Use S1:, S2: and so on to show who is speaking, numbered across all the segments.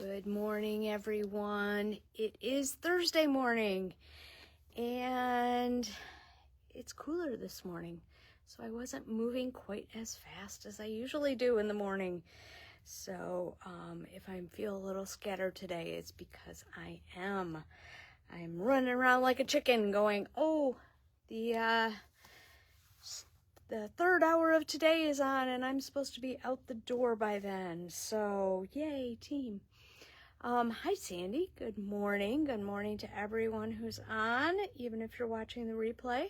S1: Good morning, everyone. It is Thursday morning, and it's cooler this morning, so I wasn't moving quite as fast as I usually do in the morning. So if I feel a little scattered today, it's because I'm running around like a chicken going, oh, the third hour of today is on, and I'm supposed to be out the door by then. So yay, team. Hi, Sandy. Good morning. Good morning to everyone who's on, even if you're watching the replay.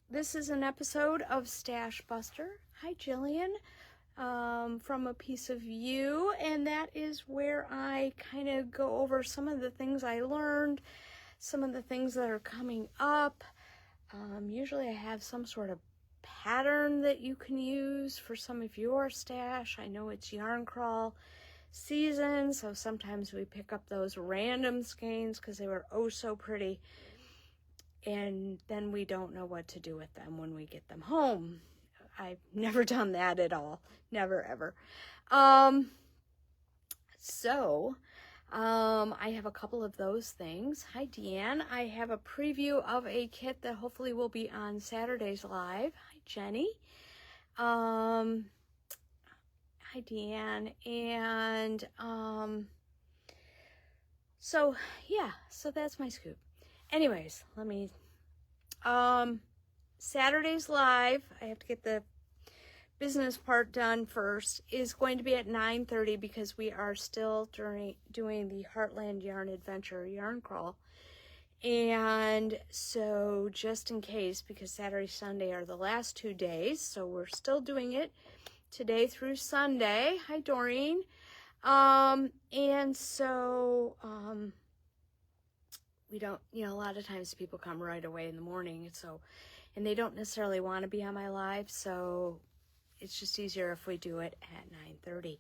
S1: This is an episode of Stash Buster. Hi, Jillian, from A Piece of You, and that is where I kind of go over some of the things I learned, some of the things that are coming up. Usually I have some sort of pattern that you can use for some of your stash. I know it's yarn crawl season, so sometimes we pick up those random skeins because they were oh so pretty, and then we don't know what to do with them when we get them home. I've never done that at all, never ever. I have a couple of those things. Hi, Deanne. I have a preview of a kit that hopefully will be on Saturday's live. Hi, Jenny. Hi, Deanne. And so that's my scoop. Anyways, Saturday's live, I have to get the business part done first, is going to be at 9:30 because we are still doing the Heartland Yarn Adventure yarn crawl. And so just in case, because Saturday, Sunday are the last 2 days, so we're still doing it today through Sunday. Hi, Doreen. And so, we don't, a lot of times people come right away in the morning, and they don't necessarily want to be on my live, so it's just easier if we do it at 9:30.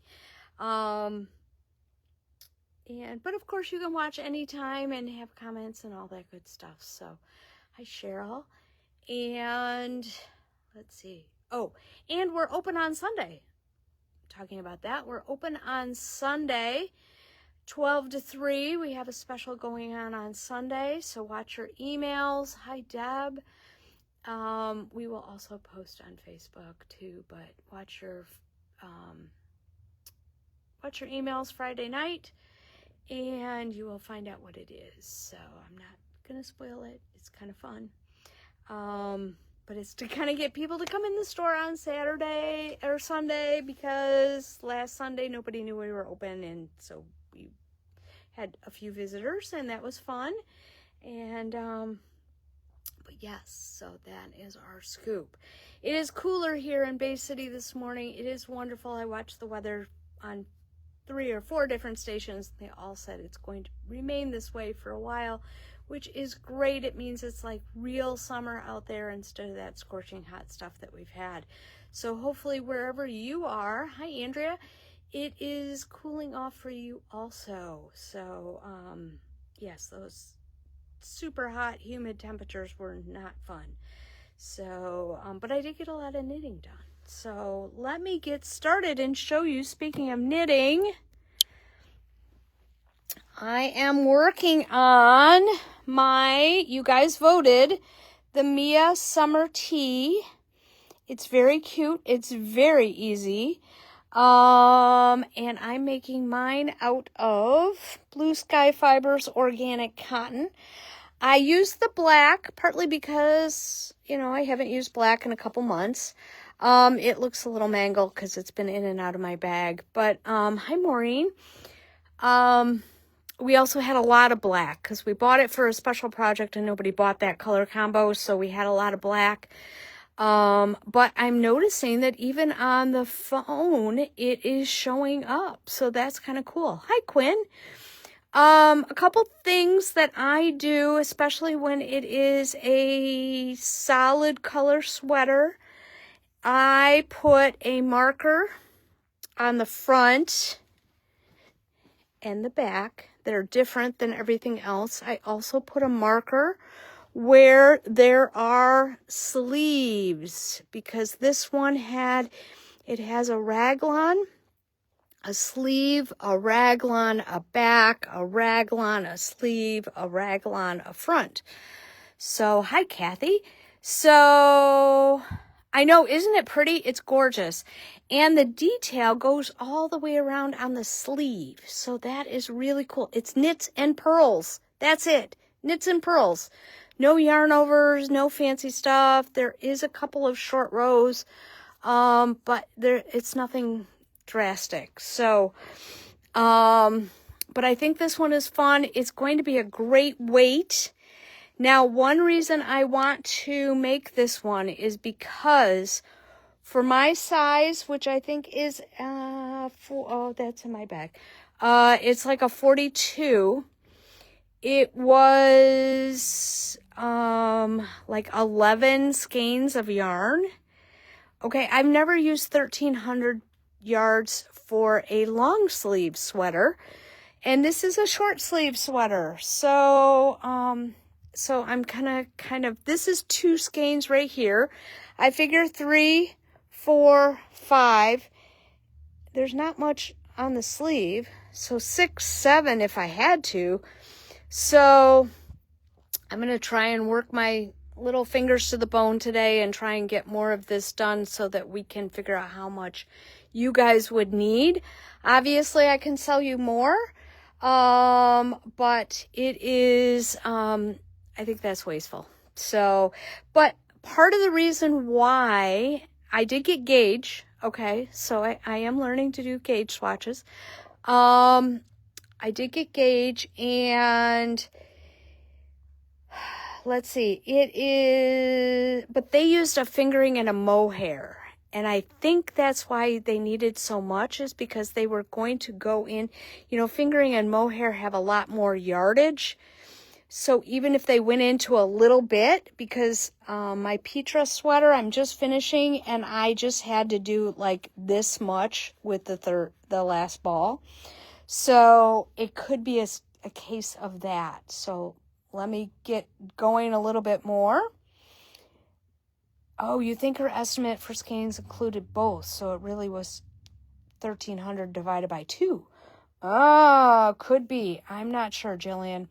S1: But of course you can watch anytime and have comments and all that good stuff. So, hi, Cheryl. And let's see. Oh, and we're open on Sunday. Talking about that, we're open on Sunday, 12 to 3. We have a special going on Sunday, so watch your emails. Hi, Deb. We will also post on Facebook too, but watch your emails Friday night, and you will find out what it is. So I'm not gonna spoil it. It's kind of fun. But it's to kind of get people to come in the store on Saturday or Sunday, because last Sunday nobody knew we were open, and so we had a few visitors, and that was fun. And but yes, so that is our scoop. It is cooler here in Bay City this morning. It is wonderful. I watched the weather on 3 or 4 different stations. They all said it's going to remain this way for a while, which is great. It means it's like real summer out there instead of that scorching hot stuff that we've had. So hopefully wherever you are, hi, Andrea, it is cooling off for you also. So yes, those super hot, humid temperatures were not fun. So, but I did get a lot of knitting done. So let me get started and show you, speaking of knitting, I am working on you guys voted, the Mia Summer Tee. It's very cute. It's very easy. And I'm making mine out of Blue Sky Fibers organic cotton. I used the black partly because, I haven't used black in a couple months. It looks a little mangled because it's been in and out of my bag. But hi, Maureen. We also had a lot of black because we bought it for a special project and nobody bought that color combo, so we had a lot of black. But I'm noticing that even on the phone, it is showing up. So that's kind of cool. Hi, Quinn. A couple things that I do, especially when it is a solid color sweater, I put a marker on the front and the back that are different than everything else. I also put a marker where there are sleeves, because this one has a raglan a sleeve, a raglan, a back, a raglan, a sleeve, a raglan, a front. So, hi, Kathy. So, I know, isn't it pretty? It's gorgeous. And the detail goes all the way around on the sleeve. So that is really cool. It's knits and pearls. That's it. Knits and pearls. No yarn overs, no fancy stuff. There is a couple of short rows, but it's nothing drastic. So, but I think this one is fun. It's going to be a great weight. Now, one reason I want to make this one is because for my size, which I think is, that's in my bag. It's like a 42. It was, like 11 skeins of yarn. Okay, I've never used 1,300 yards for a long sleeve sweater. And this is a short sleeve sweater. So I'm kind of, this is 2 skeins right here. I figure 3, 4, 5. There's not much on the sleeve. So 6, 7 if I had to. So I'm going to try and work my little fingers to the bone today and try and get more of this done so that we can figure out how much you guys would need. Obviously, I can sell you more. But it is, I think that's wasteful. So, but part of the reason why I did get gauge, okay, so I am learning to do gauge swatches. I did get gauge, and let's see, it is, but they used a fingering and a mohair. And I think that's why they needed so much, is because they were going to go in, fingering and mohair have a lot more yardage. So even if they went into a little bit, because my Petra sweater I'm just finishing, and I just had to do like this much with the last ball. So it could be a case of that. So let me get going a little bit more. Oh, you think her estimate for skeins included both, so it really was 1,300 divided by 2. Oh, could be. I'm not sure, Jillian.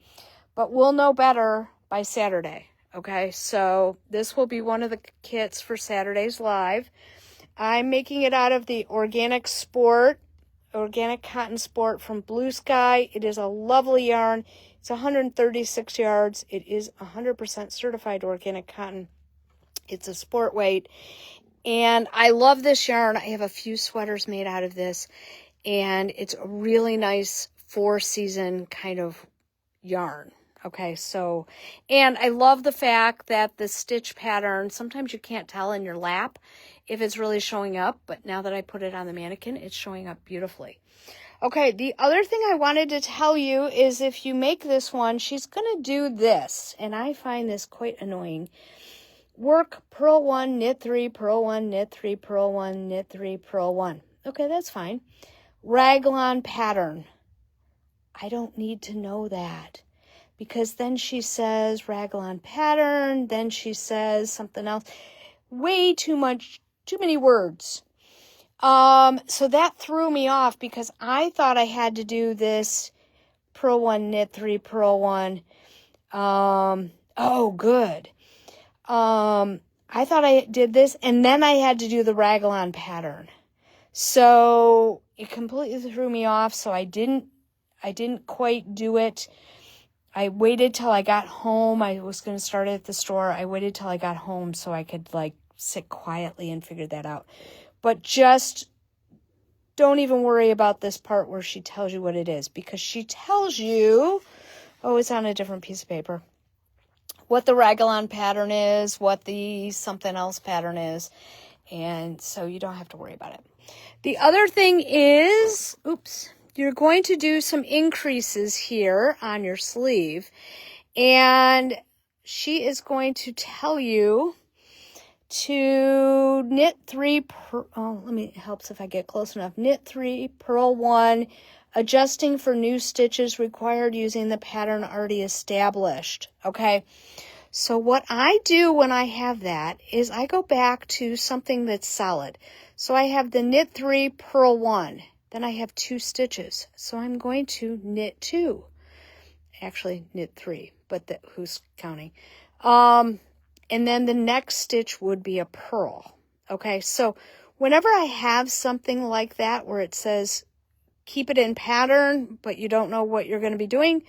S1: But we'll know better by Saturday, okay? So this will be one of the kits for Saturday's live. I'm making it out of the Organic Cotton Sport from Blue Sky. It is a lovely yarn. It's 136 yards. It is 100% certified organic cotton. It's a sport weight, and I love this yarn. I have a few sweaters made out of this, and it's a really nice 4-season kind of yarn. Okay, so, and I love the fact that the stitch pattern, sometimes you can't tell in your lap if it's really showing up, but now that I put it on the mannequin, it's showing up beautifully. Okay, the other thing I wanted to tell you is if you make this one, she's going to do this, and I find this quite annoying. Work, purl 1, knit 3, purl 1, knit 3, purl 1, knit 3, purl 1. Okay, that's fine. Raglan pattern. I don't need to know that, because then she says raglan pattern, then she says something else. Way too many words. So that threw me off, because I thought I had to do this purl 1, knit 3, purl 1. Oh, good. I thought I did this, and then I had to do the raglan pattern. So it completely threw me off, so I didn't quite do it. I waited till I got home. I was going to start it at the store. I waited till I got home so I could sit quietly and figure that out. But just don't even worry about this part where she tells you what it is, because she tells you, oh, it's on a different piece of paper, what the raglan pattern is, what the something else pattern is, and so you don't have to worry about it. The other thing is, you're going to do some increases here on your sleeve, and she is going to tell you to knit 3, it helps if I get close enough, knit 3, purl 1, adjusting for new stitches required using the pattern already established. Okay, so what I do when I have that is I go back to something that's solid. So I have the knit 3, purl 1. then I have 2 stitches. So I'm going to knit 2. Actually, knit 3, but who's counting? And then the next stitch would be a purl. Okay, so whenever I have something like that where it says keep it in pattern, but you don't know what you're going to be doing,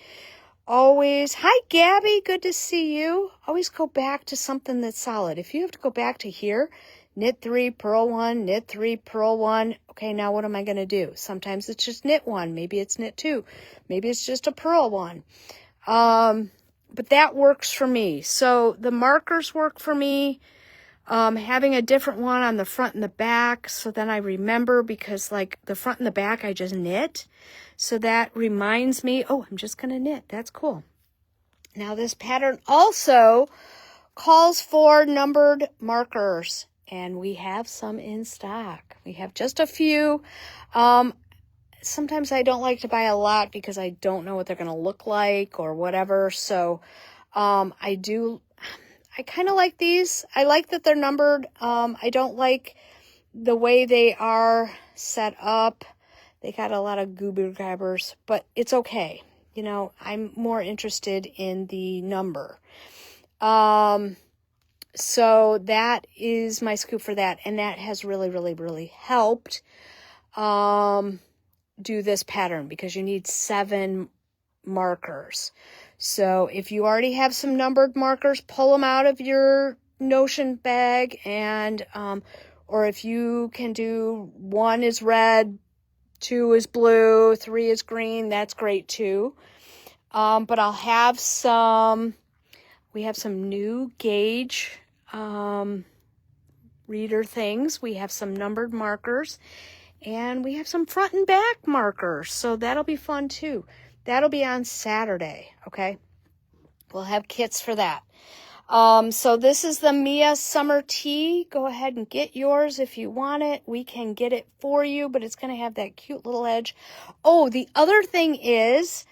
S1: always, hi Gabby, good to see you. Always go back to something that's solid. If you have to go back to here, knit 3, purl 1, knit 3, purl 1. Okay, now what am I going to do? Sometimes it's just knit 1. Maybe it's knit 2. Maybe it's just a purl 1. But that works for me. So the markers work for me. Having a different one on the front and the back, so then I remember, because like the front and the back I just knit. So that reminds me, oh, I'm just going to knit. That's cool. Now this pattern also calls for numbered markers, and we have some in stock. We have just a few. Sometimes I don't like to buy a lot because I don't know what they're going to look like or whatever. So I kind of like these. I like that they're numbered. I don't like the way they are set up. They got a lot of goober grabbers, but it's okay. You know, I'm more interested in the number. So that is my scoop for that. And that has really, really, really helped do this pattern, because you need 7 markers. So if you already have some numbered markers, pull them out of your Notion bag, and or if you can do 1 is red, 2 is blue, 3 is green, that's great too. But I'll have some, we have some new gauge reader things. We have some numbered markers, and we have some front and back markers. So that'll be fun too. That'll be on Saturday, okay? We'll have kits for that. So this is the Mia Summer Tea. Go ahead and get yours if you want it. We can get it for you, but it's going to have that cute little edge. Oh, the other thing is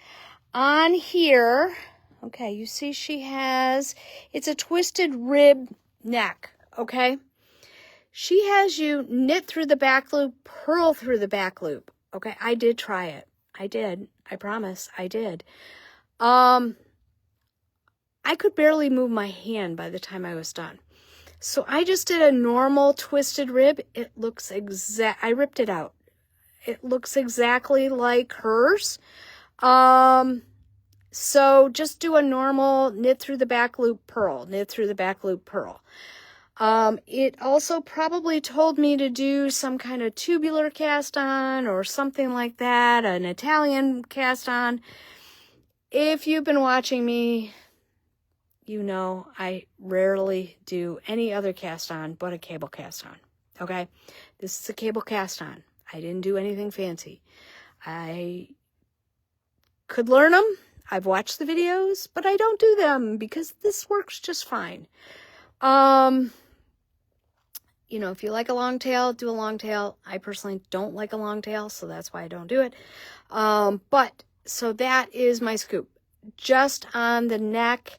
S1: on here, okay, you see she has, it's a twisted rib neck, okay? She has you knit through the back loop, purl through the back loop. Okay, I did try it. I did. I promise I did. I could barely move my hand by the time I was done. So I just did a normal twisted rib. It looks I ripped it out. It looks exactly like hers. So just do a normal knit through the back loop, purl, knit through the back loop, purl. It also probably told me to do some kind of tubular cast on or something like that, an Italian cast on. If you've been watching me, you know I rarely do any other cast on but a cable cast on, okay? This is a cable cast on. I didn't do anything fancy. I could learn them. I've watched the videos, but I don't do them because this works just fine. You know, if you like a long tail, do a long tail. I personally don't like a long tail, so that's why I don't do it. But so that is my scoop. Just on the neck,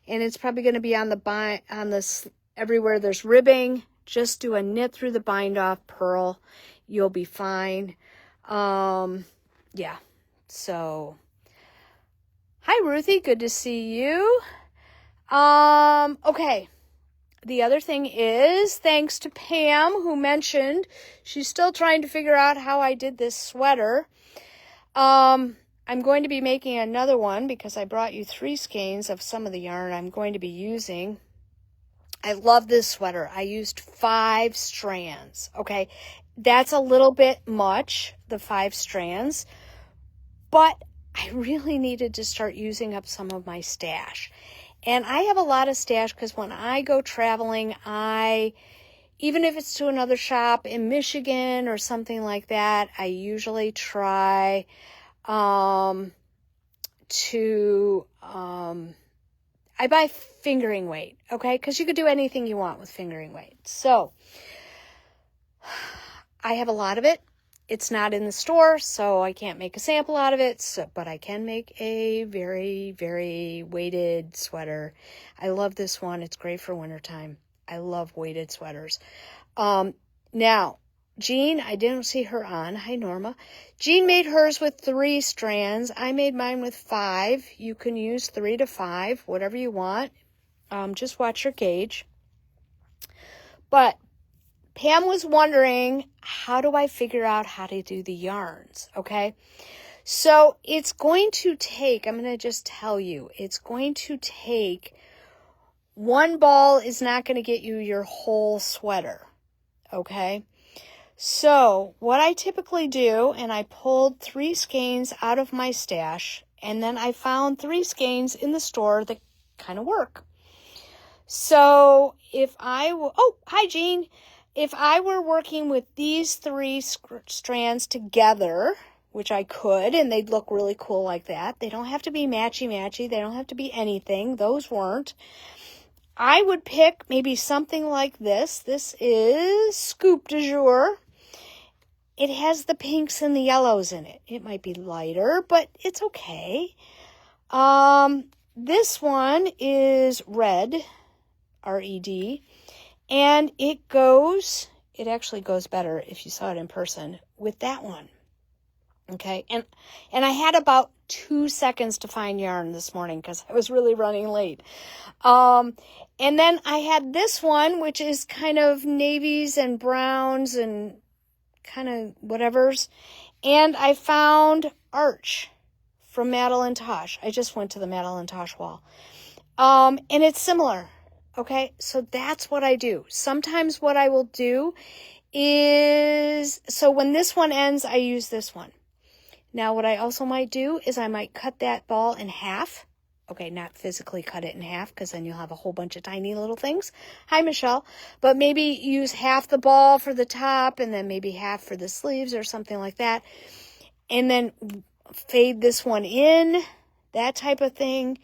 S1: and it's probably going to be on the everywhere there's ribbing. Just do a knit through the bind off, purl. You'll be fine. Yeah. So, hi Ruthie, good to see you. Okay. The other thing is, thanks to Pam, who mentioned she's still trying to figure out how I did this sweater. I'm going to be making another one because I brought you 3 skeins of some of the yarn I'm going to be using. I love this sweater. I used 5 strands, okay? That's a little bit much, the 5 strands, but I really needed to start using up some of my stash. And I have a lot of stash because when I go traveling, even if it's to another shop in Michigan or something like that, I usually try I buy fingering weight, okay? Because you could do anything you want with fingering weight. So I have a lot of it. It's not in the store, so I can't make a sample out of it, but I can make a very, very weighted sweater. I love this one. It's great for wintertime. I love weighted sweaters. Now, Jean, I didn't see her on. Hi, Norma. Jean made hers with 3 strands. I made mine with 5. You can use 3 to 5, whatever you want. Just watch your gauge. But Pam was wondering, how do I figure out how to do the yarns? Okay. So it's going to take, I'm going to just tell you, it's going to take, one ball is not going to get you your whole sweater. Okay. So what I typically do, and I pulled 3 skeins out of my stash, and then I found 3 skeins in the store that kind of work. So if I were, oh, hi Jean. If I were working with these 3 strands together, which I could, and they'd look really cool like that. They don't have to be matchy-matchy. They don't have to be anything. Those weren't. I would pick maybe something like this. This is Scoop du Jour. It has the pinks and the yellows in it. It might be lighter, but it's okay. This one is Red, R-E-D, and it actually goes better if you saw it in person with that one. Okay, and I had about 2 seconds to find yarn this morning because I was really running late. And then I had this one, which is kind of navies and browns and kind of whatevers. And I found Arch from Madeline Tosh. I just went to the Madeline Tosh wall. And it's similar. Okay, so that's what I do. Sometimes what I will do is, so when this one ends, I use this one. Now, what I also might do is I might cut that ball in half. Okay, not physically cut it in half because then you'll have a whole bunch of tiny little things. Hi, Michelle. But maybe use half the ball for the top and then maybe half for the sleeves or something like that. And then fade this one in, that type of thing.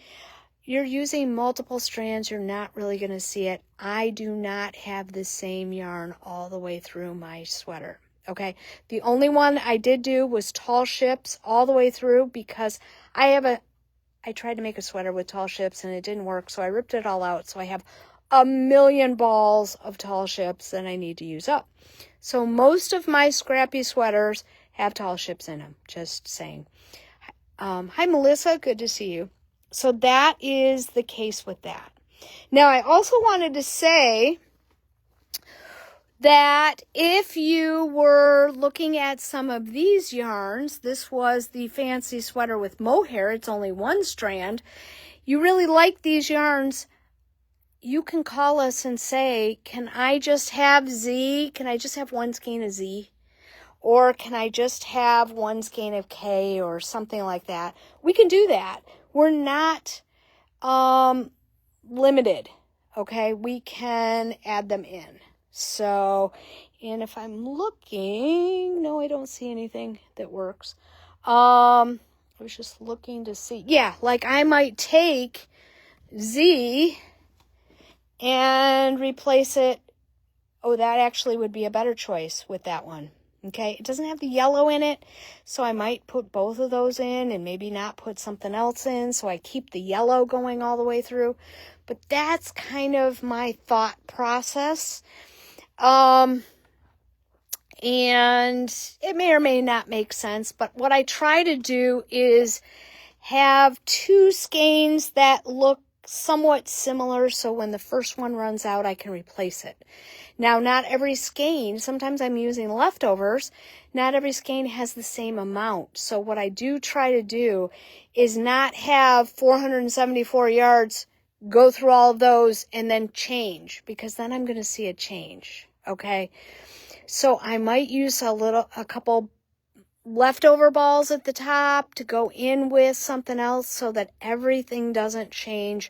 S1: You're using multiple strands. You're not really going to see it. I do not have the same yarn all the way through my sweater. Okay, the only one I did do was tall ships all the way through because I tried to make a sweater with tall ships and it didn't work, so I ripped it all out. So I have a million balls of tall ships that I need to use up. So most of my scrappy sweaters have tall ships in them, just saying. Hi, Melissa, good to see you. So that is the case with that. Now, I also wanted to say that if you were looking at some of these yarns, this was the fancy sweater with mohair. It's only 1 strand. You really like these yarns. You can call us and say, can I just have Z? Can I just have 1 skein of Z? Or can I just have 1 skein of K or something like that? We can do that. We're not limited, okay? We can add them in. So, and if I'm looking, no, I don't see anything that works. I was just looking to see. Yeah, like I might take Z and replace it. Oh, that actually would be a better choice with that one. Okay, it doesn't have the yellow in it, so I might put both of those in and maybe not put something else in, so I keep the yellow going all the way through. But that's kind of my thought process. And it may or may not make sense, but what I try to do is have 2 skeins that look somewhat similar, so when the first one runs out, I can replace it. Now, not every skein, sometimes I'm using leftovers, not every skein has the same amount. So what I do try to do is not have 474 yards, go through all of those, and then change, because then I'm going to see a change, okay? So I might use a couple leftover balls at the top to go in with something else so that everything doesn't change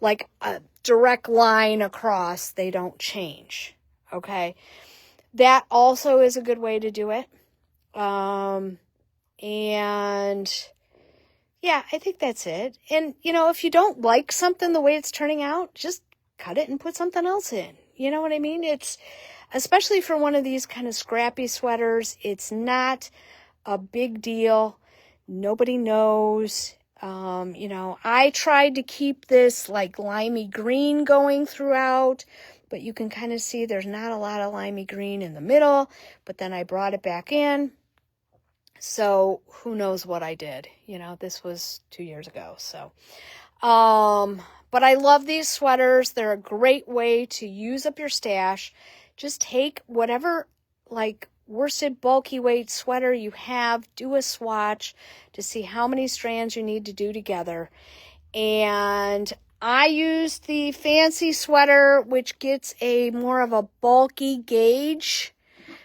S1: like a direct line across. They don't change. Okay. That also is a good way to do it. And yeah, I think that's it. And if you don't like something the way it's turning out, just cut it and put something else in. You know what I mean? It's especially for one of these kind of scrappy sweaters, it's not a big deal. Nobody knows. I tried to keep this like limey green going throughout, but you can kind of see there's not a lot of limey green in the middle, but then I brought it back in. So who knows what I did? You know, this was 2 years ago. So, but I love these sweaters. They're a great way to use up your stash. Just take whatever like worsted bulky weight sweater you have, do a swatch to see how many strands you need to do together. And I used the fancy sweater, which gets a more of a bulky gauge.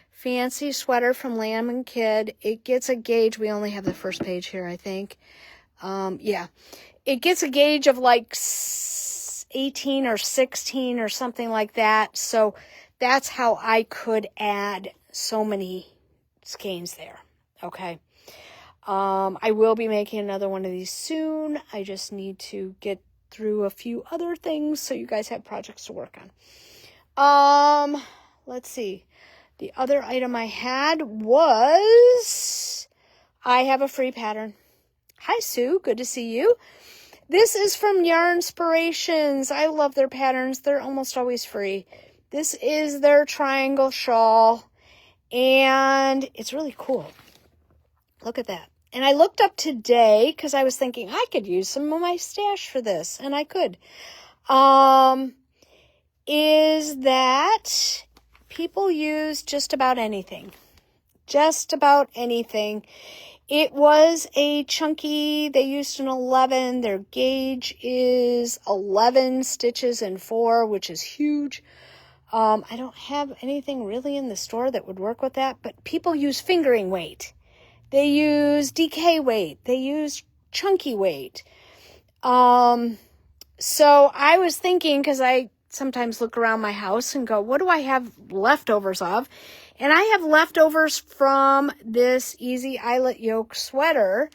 S1: Fancy sweater from Lamb & Kid. It gets a gauge. We only have the first page here, I think. Yeah. It gets a gauge of like 18 or 16 or something like that. So that's how I could add so many skeins there. Okay. I will be making another one of these soon. I just need to get through a few other things so you guys have projects to work on. Let's see. The other item I had was, I have a free pattern. Hi, Sue. Good to see you. This is from Yarnspirations. I love their patterns. They're almost always free. This is their triangle shawl, and it's really cool. Look at that. And I looked up today because I was thinking I could use some of my stash for this, and I could. Is that people use just about anything. Just about anything. It was a chunky, they used an 11. Their gauge is 11 stitches and 4, which is huge. I don't have anything really in the store that would work with that, but people use fingering weight. They use DK weight. They use chunky weight. So I was thinking, because I sometimes look around my house and go, what do I have leftovers of? And I have leftovers from this Easy Eyelet Yoke sweater.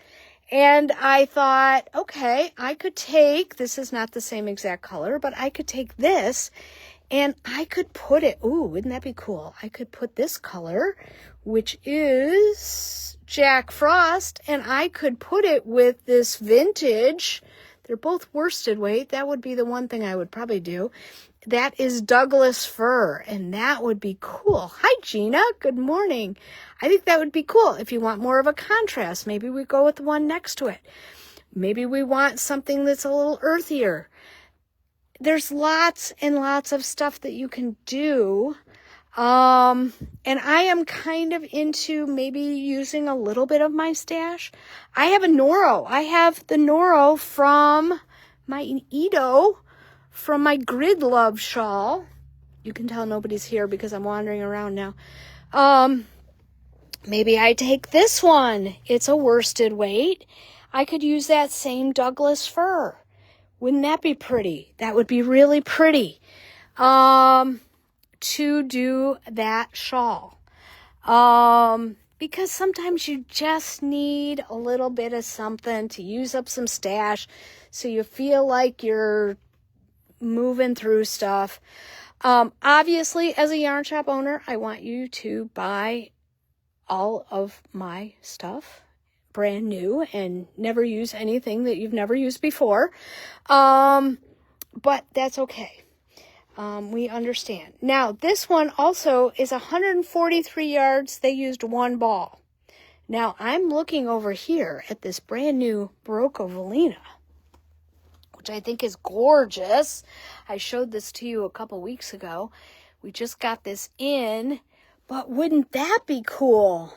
S1: And I thought, okay, I could take, this is not the same exact color, but I could take this and I could put it, ooh, wouldn't that be cool? I could put this color, which is Jack Frost, and I could put it with this vintage. They're both worsted weight. That would be the one thing I would probably do. That is Douglas fir, and that would be cool. Hi, Gina. Good morning. I think that would be cool. If you want more of a contrast, maybe we go with the one next to it. Maybe we want something that's a little earthier. There's lots and lots of stuff that you can do. And I am kind of into maybe using a little bit of my stash. I have a Noro. I have the Noro from my Edo, from my Grid Love shawl. You can tell nobody's here because I'm wandering around now. Maybe I take this one. It's a worsted weight. I could use that same Douglas fir. Wouldn't that be pretty? That would be really pretty. To do that shawl. Because sometimes you just need a little bit of something to use up some stash so you feel like you're moving through stuff. Obviously, as a yarn shop owner, I want you to buy all of my stuff brand new and never use anything that you've never used before. But that's okay. We understand. Now, this one also is 143 yards. They used one ball. Now, I'm looking over here at this brand new Barocco Velina, which I think is gorgeous. I showed this to you a couple weeks ago. We just got this in, but wouldn't that be cool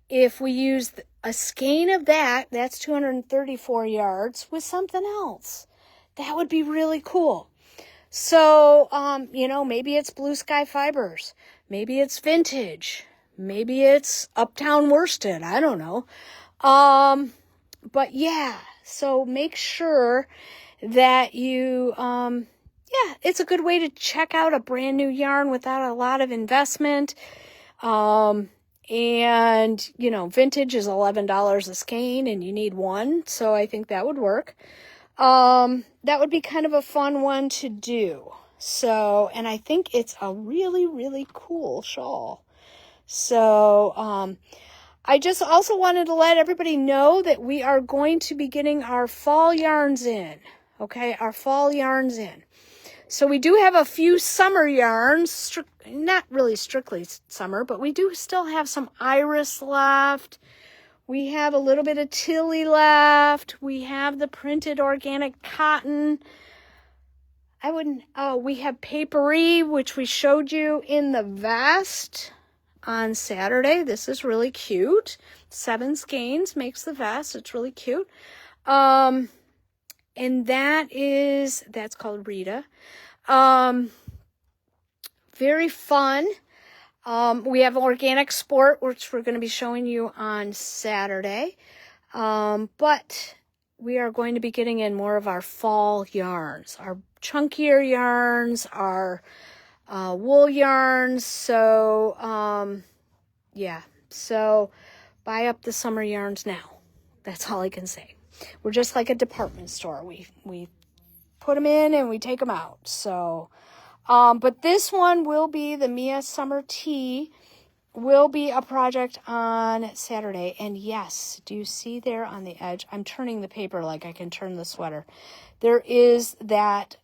S1: if we used a skein of that, that's 234 yards, with something else? That would be really cool. So, maybe it's Blue Sky Fibers. Maybe it's vintage. Maybe it's Uptown Worsted. I don't know. But yeah, so make sure that you, it's a good way to check out a brand new yarn without a lot of investment. And, vintage is $11 a skein and you need one. So I think that would work. That would be kind of a fun one to do. So, and I think it's a really, really cool shawl. So, I just also wanted to let everybody know that we are going to be getting our fall yarns in. Okay, our fall yarns in. So we do have a few summer yarns, not really strictly summer, but we do still have some iris left. We have a little bit of Tilly left. We have the printed organic cotton. We have papery, which we showed you in the vest on Saturday. This is really cute. 7 skeins makes the vest. It's really cute. And that's called Rita. Very fun. We have Organic Sport, which we're going to be showing you on Saturday. But we are going to be getting in more of our fall yarns, our chunkier yarns, our wool yarns. So, yeah. So buy up the summer yarns now. That's all I can say. We're just like a department store. We put them in and we take them out. So, but this one will be the Mia Summer Tea will be a project on Saturday. And yes, do you see there on the edge? I'm turning the paper like I can turn the sweater. There is that,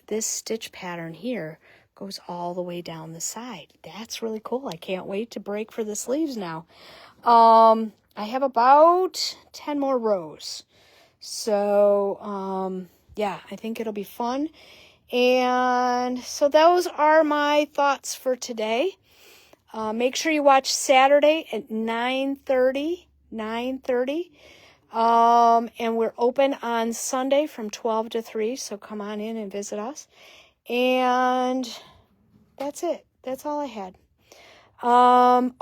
S1: this stitch pattern here goes all the way down the side. That's really cool. I can't wait to break for the sleeves now. I have about 10 more rows. So, yeah, I think it'll be fun. And so those are my thoughts for today. Make sure you watch Saturday at 9:30. And we're open on Sunday from 12 to 3. So come on in and visit us. And that's it. That's all I had. And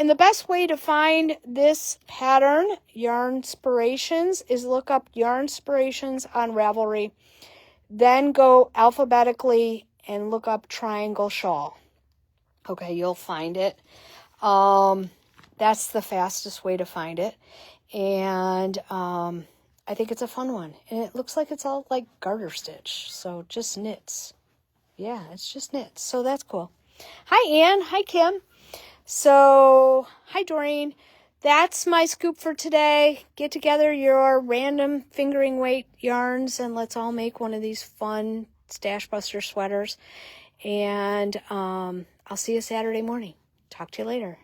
S1: the best way to find this pattern, Yarnspirations, is look up Yarnspirations on Ravelry. Then go alphabetically and look up Triangle Shawl. Okay, you'll find it. That's the fastest way to find it. And I think it's a fun one. And it looks like it's all like garter stitch. So just knits. Yeah, it's just knits. So that's cool. Hi, Ann. Hi, Kim. So, hi, Doreen. That's my scoop for today. Get together your random fingering weight yarns and let's all make one of these fun Stash Buster sweaters. And I'll see you Saturday morning. Talk to you later.